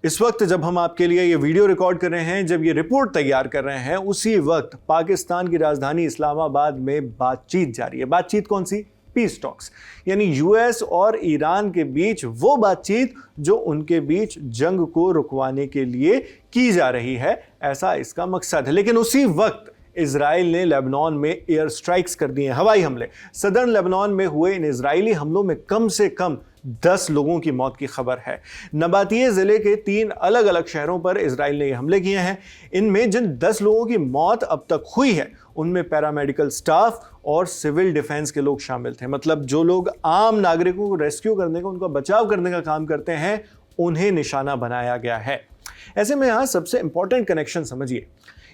इस वक्त जब हम आपके लिए ये वीडियो रिकॉर्ड कर रहे हैं, जब ये रिपोर्ट तैयार कर रहे हैं, उसी वक्त पाकिस्तान की राजधानी इस्लामाबाद में बातचीत जारी है। बातचीत कौन सी? पीस टॉक्स, यानी यूएस और ईरान के बीच वो बातचीत जो उनके बीच जंग को रुकवाने के लिए की जा रही है, ऐसा इसका मकसद है। लेकिन उसी वक्त इजराइल ने लेबनान में एयर स्ट्राइक्स कर दिए, हवाई हमले। सदर्न लेबनान में हुए इन इजरायली हमलों में कम से कम 10 लोगों की मौत की खबर है। नबातिये जिले के 3 अलग अलग शहरों पर इजराइल ने ये हमले किए हैं। इनमें जिन 10 लोगों की मौत अब तक हुई है, उनमें पैरामेडिकल स्टाफ और सिविल डिफेंस के लोग शामिल थे। मतलब जो लोग आम नागरिकों को रेस्क्यू करने का, उनका बचाव करने का काम करते हैं, उन्हें निशाना बनाया गया है। ऐसे में यहां सबसे इंपॉर्टेंट कनेक्शन समझिए।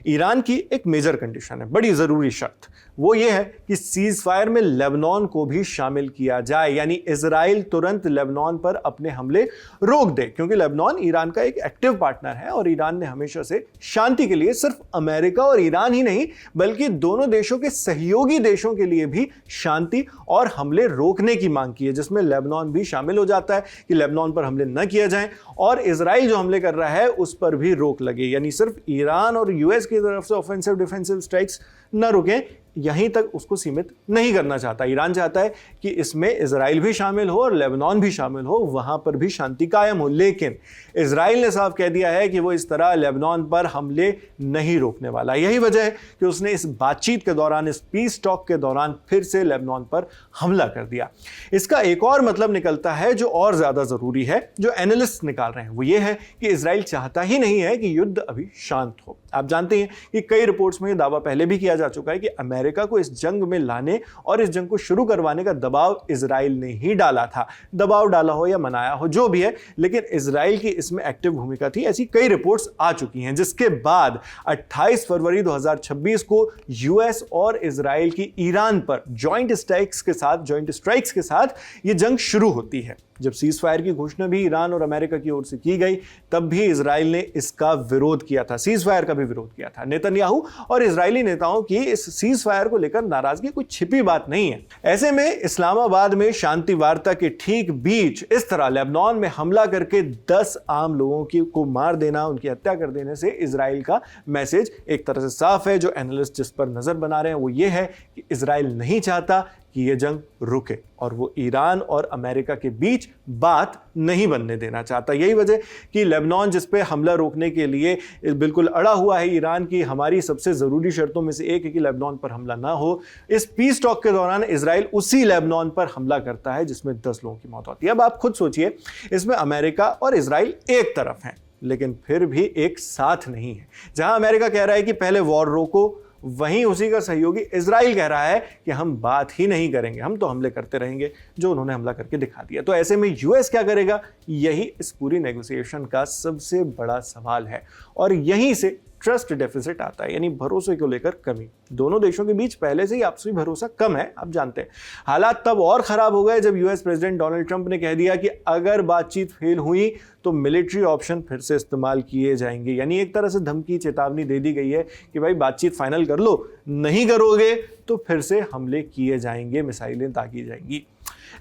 ईरान की एक मेजर कंडीशन है, बड़ी जरूरी शर्त, वो ये है कि सीज फायर में लेबनान को भी शामिल किया जाए, यानी इजराइल तुरंत लेबनान पर अपने हमले रोक दे, क्योंकि लेबनान ईरान का एक एक्टिव पार्टनर है और ईरान ने हमेशा से शांति के लिए सिर्फ अमेरिका और ईरान ही नहीं, बल्कि दोनों देशों के सहयोगी देशों के लिए भी शांति और हमले रोकने की मांग की है, जिसमें लेबनान भी शामिल हो जाता है कि लेबनान पर हमले न किया जाए और इजराइल जो हमले कर रहा है उस पर भी रोक लगे, यानी सिर्फ ईरान और यूएस की तरफ से ऑफेंसिव डिफेंसिव स्ट्राइक्स न रुकें, यहीं तक उसको सीमित नहीं करना चाहता। ईरान चाहता है कि इसमें इजराइल भी शामिल हो और लेबनान भी शामिल हो, वहां पर भी शांति कायम हो। लेकिन इजराइल ने साफ कह दिया है कि वो इस तरह लेबनान पर हमले नहीं रोकने वाला। यही वजह है कि उसने इस बातचीत के दौरान, इस पीस टॉक के दौरान फिर से लेबनान पर हमला कर दिया। इसका एक और मतलब निकलता है जो और ज्यादा जरूरी है, जो एनालिस्ट निकाल रहे हैं, वो ये है कि इजराइल चाहता ही नहीं है कि युद्ध अभी शांत हो। आप जानते हैं कि कई रिपोर्ट्स में यह दावा पहले भी किया जा चुका है कि अमेरिका को इस जंग में लाने और इस जंग को शुरू करवाने का दबाव इजराइल ने ही डाला था। दबाव डाला हो या मनाया हो, जो भी है, लेकिन इजराइल की इसमें एक्टिव भूमिका थी, ऐसी कई रिपोर्ट्स आ चुकी हैं। जिसके बाद 28 फरवरी 2026 को यूएस और इजराइल की ईरान पर जॉइंट स्ट्राइक्स के साथ ये जंग शुरू होती है। जब सीज फायर की घोषणा भी ईरान और अमेरिका की ओर से की गई, तब भी इजराइल ने इसका विरोध किया था, सीज फायर का भी विरोध किया था। नेतन्याहू और इजरायली नेताओं की इस सीज फायर को लेकर नाराजगी कोई छिपी बात नहीं है। ऐसे में इस्लामाबाद में शांति वार्ता के ठीक बीच इस तरह लेबनान में हमला करके 10 आम लोगों को मार देना, उनकी हत्या कर देने से इजराइल का मैसेज एक तरह से साफ है। जो एनालिस्ट जिस पर नजर बना रहे हैं वो ये है कि इजराइल नहीं चाहता कि यह जंग रुके और वो ईरान और अमेरिका के बीच बात नहीं बनने देना चाहता। यही वजह कि लेबनान, जिस पे हमला रोकने के लिए बिल्कुल अड़ा हुआ है ईरान की, हमारी सबसे जरूरी शर्तों में से एक है कि लेबनान पर हमला ना हो। इस पीस टॉक के दौरान इजराइल उसी लेबनान पर हमला करता है जिसमें 10 लोगों की मौत होती है। अब आप खुद सोचिए, इसमें अमेरिका और इजराइल एक तरफ हैं, लेकिन फिर भी एक साथ नहीं है। जहां अमेरिका कह रहा है कि पहले वॉर रोको, वहीं उसी का सहयोगी इजराइल कह रहा है कि हम बात ही नहीं करेंगे, हम तो हमले करते रहेंगे, जो उन्होंने हमला करके दिखा दिया। तो ऐसे में यूएस क्या करेगा, यही इस पूरी नेगोशिएशन का सबसे बड़ा सवाल है और यहीं से ट्रस्ट डेफिसिट आता है, यानी भरोसे को लेकर कमी। दोनों देशों के बीच पहले से ही आपसी भरोसा कम है, आप जानते हैं। हालात तब और खराब हो गए जब यूएस प्रेसिडेंट डोनाल्ड ट्रंप ने कह दिया कि अगर बातचीत फेल हुई तो मिलिट्री ऑप्शन फिर से इस्तेमाल किए जाएंगे, यानी एक तरह से धमकी, चेतावनी दे दी गई है कि भाई बातचीत फाइनल कर लो, नहीं करोगे तो फिर से हमले किए जाएंगे, मिसाइलें दागी जाएंगी।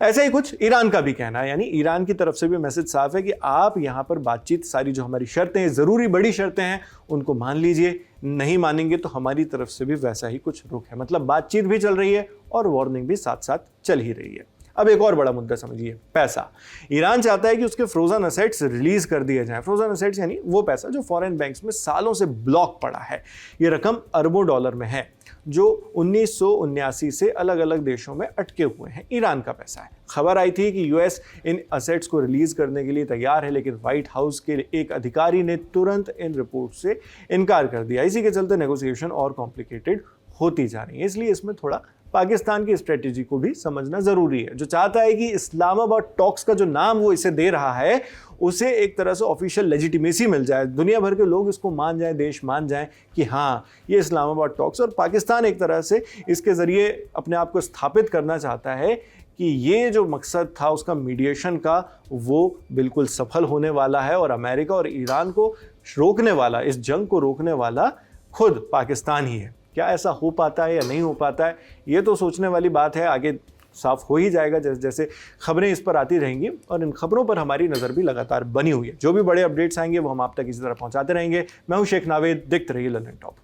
ऐसा ही कुछ ईरान का भी कहना है, यानी ईरान की तरफ से भी मैसेज साफ है कि आप यहां पर बातचीत, सारी जो हमारी शर्तें हैं, जरूरी बड़ी शर्तें हैं, उनको मान लीजिए, नहीं मानेंगे तो हमारी तरफ से भी वैसा ही कुछ रुख है। मतलब बातचीत भी चल रही है और वार्निंग भी साथ साथ चल ही रही है। अब एक और बड़ा मुद्दा समझिए, पैसा। ईरान चाहता है कि उसके फ्रोजन असेट्स रिलीज कर दिए जाएं। फ्रोजन असेट्स यानी वो पैसा जो फॉरेन बैंक्स में सालों से ब्लॉक पड़ा है। ये रकम अरबों डॉलर में है, जो 1979 से अलग अलग देशों में अटके हुए हैं। ईरान का पैसा है। खबर आई थी कि यूएस इन असेट्स को रिलीज करने के लिए तैयार है, लेकिन व्हाइट हाउस के एक अधिकारी ने तुरंत इन रिपोर्ट से इनकार कर दिया। इसी के चलते नेगोशिएशन और कॉम्प्लिकेटेड होती जा रही है। इसलिए इसमें थोड़ा पाकिस्तान की स्ट्रेटेजी को भी समझना जरूरी है, जो चाहता है कि इस्लामाबाद टॉक्स का जो नाम वो इसे दे रहा है, उसे एक तरह से ऑफिशियल लेजिटिमेसी मिल जाए, दुनिया भर के लोग इसको मान जाएं, देश मान जाएं कि हाँ ये इस्लामाबाद टॉक्स, और पाकिस्तान एक तरह से इसके ज़रिए अपने आप को स्थापित करना चाहता है कि ये जो मकसद था उसका मीडिएशन का, वो बिल्कुल सफल होने वाला है और अमेरिका और ईरान को रोकने वाला, इस जंग को रोकने वाला खुद पाकिस्तान ही है। क्या ऐसा हो पाता है या नहीं हो पाता है, ये तो सोचने वाली बात है, आगे साफ हो ही जाएगा जैसे जैसे खबरें इस पर आती रहेंगी, और इन खबरों पर हमारी नज़र भी लगातार बनी हुई है। जो भी बड़े अपडेट्स आएंगे वो हम आप तक इसी तरह पहुंचाते रहेंगे। मैं हूं शेख नावेद, देखते रहिए लंदन टॉप।